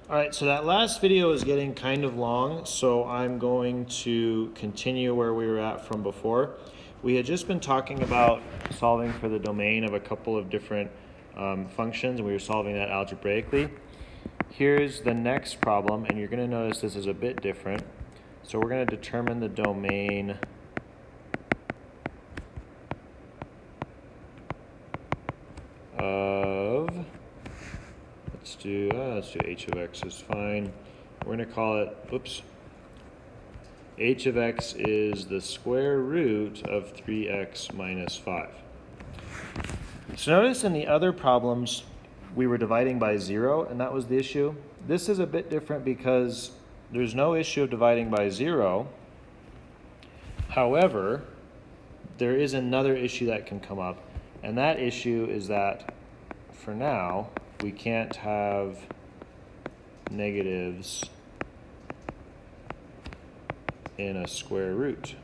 All right, so that last video is getting kind of long, so I'm going to continue where we were at from before. We had just been talking about solving for the domain of a couple of different functions, and we were solving that algebraically. Here's the next problem, and you're going to notice this is a bit different. So we're going to determine the domain of, let's do h of x is fine. We're going to call it, h of x is the square root of 3x minus 5. So notice in the other problems, we were dividing by 0, and that was the issue. This is a bit different because there's no issue of dividing by 0. However, there is another issue that can come up, and that issue is that for now, we can't have negatives in a square root.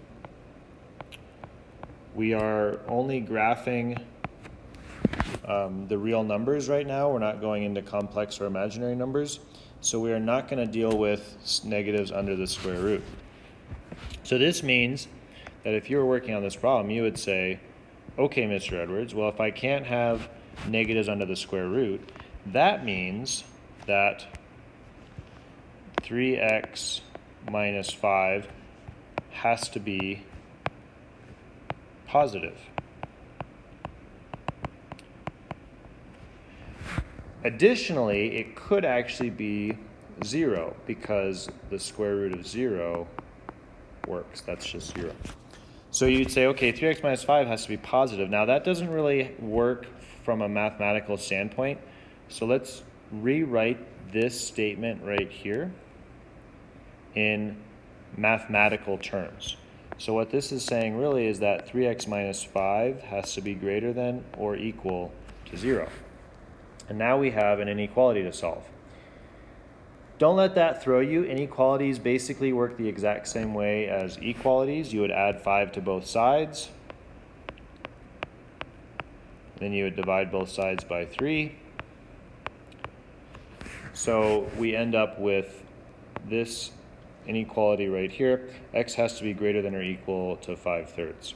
We are only graphing the real numbers right now. We're not going into complex or imaginary numbers. So we are not going to deal with negatives under the square root. So this means that if you were working on this problem, you would say, okay, Mr. Edwards, well, if I can't have negatives under the square root, that means that 3x minus 5 has to be positive. Additionally, it could actually be 0 because the square root of 0 works. That's just 0. So you'd say, okay, 3x minus 5 has to be positive. Now that doesn't really work from a mathematical standpoint. So let's rewrite this statement right here in mathematical terms. So what this is saying really is that 3x minus 5 has to be greater than or equal to 0. And now we have an inequality to solve. Don't let that throw you. Inequalities basically work the exact same way as equalities. You would add 5 to both sides. Then you would divide both sides by 3. So we end up with this inequality right here. X has to be greater than or equal to 5/3.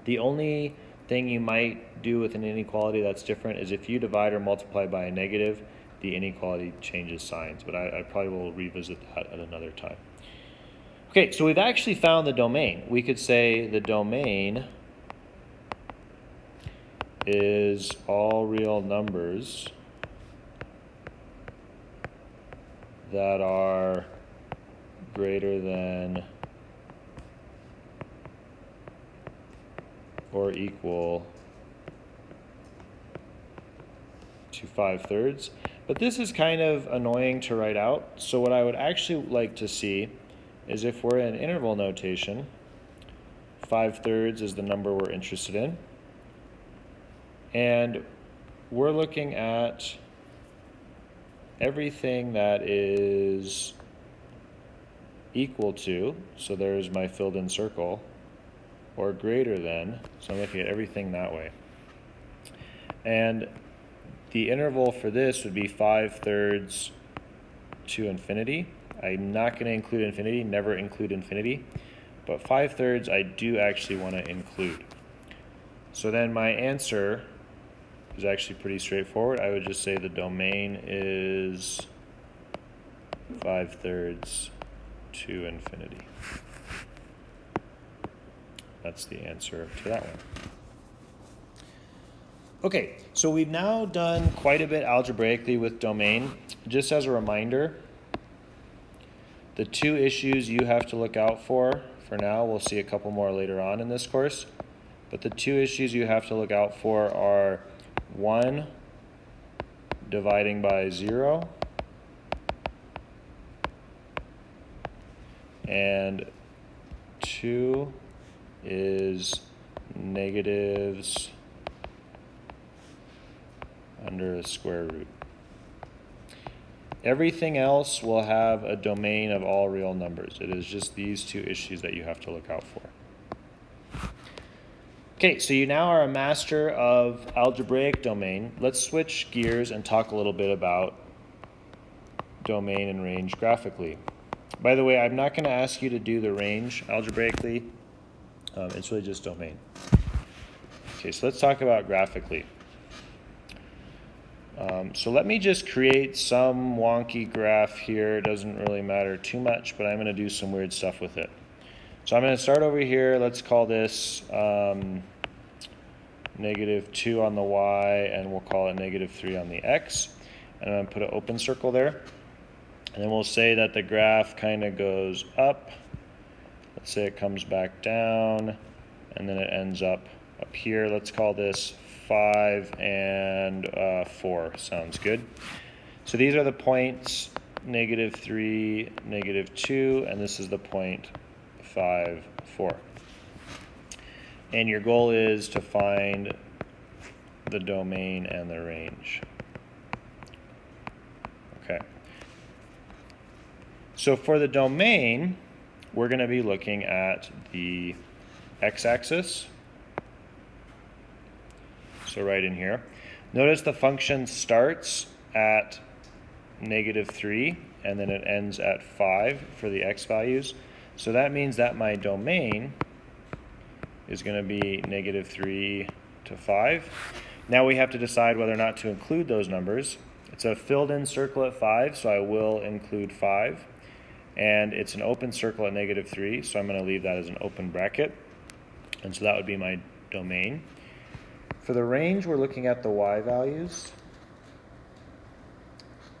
The only thing you might do with an inequality that's different is if you divide or multiply by a negative, the inequality changes signs, but I probably will revisit that at another time. Okay, so we've actually found the domain. We could say the domain is all real numbers that are greater than or equal to 5/3. But this is kind of annoying to write out. So what I would actually like to see is if we're in interval notation, 5/3 is the number we're interested in. And we're looking at everything that is equal to, so there's my filled in circle, or greater than, so I'm looking at everything that way. And the interval for this would be 5/3 to infinity. I'm not going to include infinity, never include infinity, but 5/3 I do actually want to include. So then my answer is actually pretty straightforward. I would just say the domain is 5/3 to infinity. That's the answer to that one. Okay, so we've now done quite a bit algebraically with domain. Just as a reminder, the two issues you have to look out for now, we'll see a couple more later on in this course, but the two issues you have to look out for are 1, dividing by 0, and 2 is negatives under a square root. Everything else will have a domain of all real numbers. It is just these two issues that you have to look out for. Okay, so you now are a master of algebraic domain. Let's switch gears and talk a little bit about domain and range graphically. By the way, I'm not going to ask you to do the range algebraically. It's really just domain. Okay, so let's talk about graphically. So let me just create some wonky graph here. It doesn't really matter too much, but I'm going to do some weird stuff with it. So I'm going to start over here. Let's call this -2 on the y, and we'll call it -3 on the x. And I'm going to put an open circle there. And then we'll say that the graph kind of goes up. Let's say it comes back down, and then it ends up here. Let's call this 5 and 4. Sounds good. So these are the points -3, -2, and this is the point 5, 4. And your goal is to find the domain and the range. Okay. So for the domain, we're going to be looking at the x-axis. So right in here. Notice the function starts at -3 and then it ends at 5 for the x values. So that means that my domain is going to be -3 to 5. Now we have to decide whether or not to include those numbers. It's a filled in circle at 5, so I will include 5. And it's an open circle at -3, so I'm going to leave that as an open bracket. And so that would be my domain. For the range, we're looking at the y values.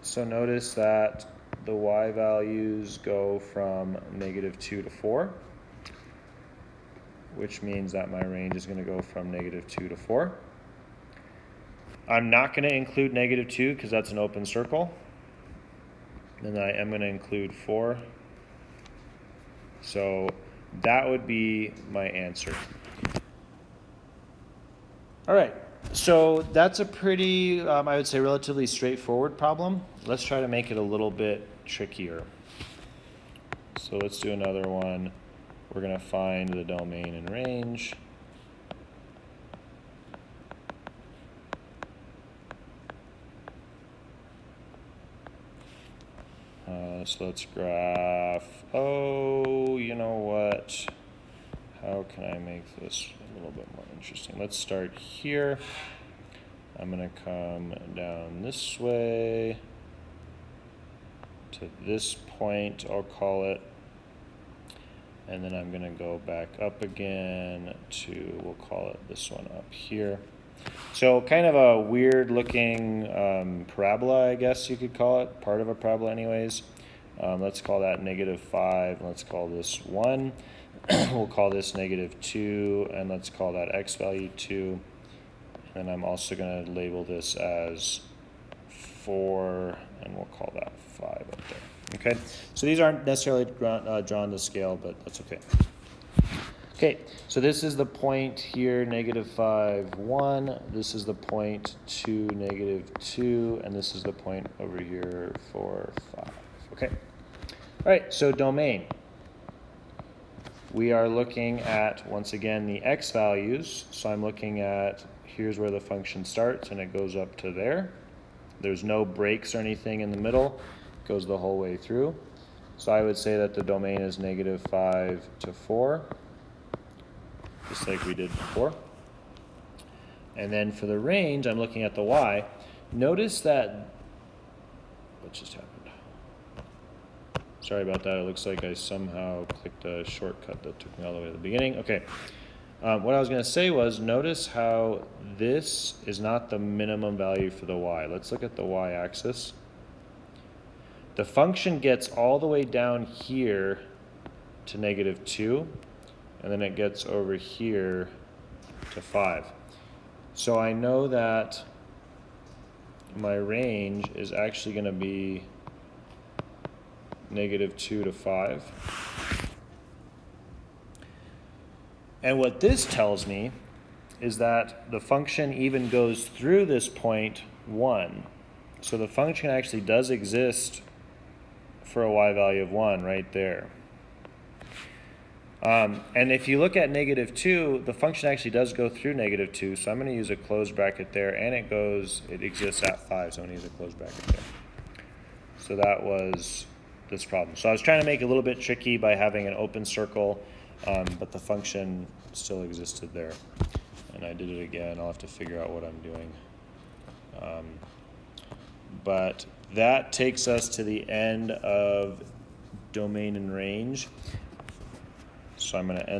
So notice that the y values go from -2 to 4, which means that my range is going to go from -2 to 4. I'm not going to include -2 because that's an open circle. And I am going to include 4. So that would be my answer. All right, so that's a pretty, I would say, relatively straightforward problem. Let's try to make it a little bit trickier. So let's do another one. We're going to find the domain and range. So let's graph, oh, you know what? How can I make this a little bit more interesting? Let's start here. I'm going to come down this way to this point, I'll call it. And then I'm going to go back up again to, we'll call it this one up here. So kind of a weird looking parabola, I guess you could call it, part of a parabola anyways. Let's call that -5, let's call this 1. We'll call this -2, and let's call that x value 2. And I'm also going to label this as 4, and we'll call that 5 up there. Okay, so these aren't necessarily drawn to scale, but that's okay. Okay, so this is the point here, -5, 1. This is the point 2, -2, and this is the point over here, 4, 5. Okay, all right, so domain. We are looking at, once again, the x values. So I'm looking at, here's where the function starts, and it goes up to there. There's no breaks or anything in the middle. It goes the whole way through. So I would say that the domain is -5 to 4, just like we did before. And then for the range, I'm looking at the y. Notice that, what just happened? Sorry about that. It looks like I somehow clicked a shortcut that took me all the way to the beginning. Okay. What I was going to say was, notice how this is not the minimum value for the y. Let's look at the y-axis. The function gets all the way down here to -2, and then it gets over here to 5. So I know that my range is actually going to be -2 to 5. And what this tells me is that the function even goes through this point 1. So the function actually does exist for a y value of 1 right there. And if you look at -2, the function actually does go through -2, so I'm going to use a closed bracket there, and it exists at 5, so I'm going to use a closed bracket there. So that was this problem. So I was trying to make it a little bit tricky by having an open circle, but the function still existed there. And I did it again. I'll have to figure out what I'm doing. But that takes us to the end of domain and range. So I'm going to end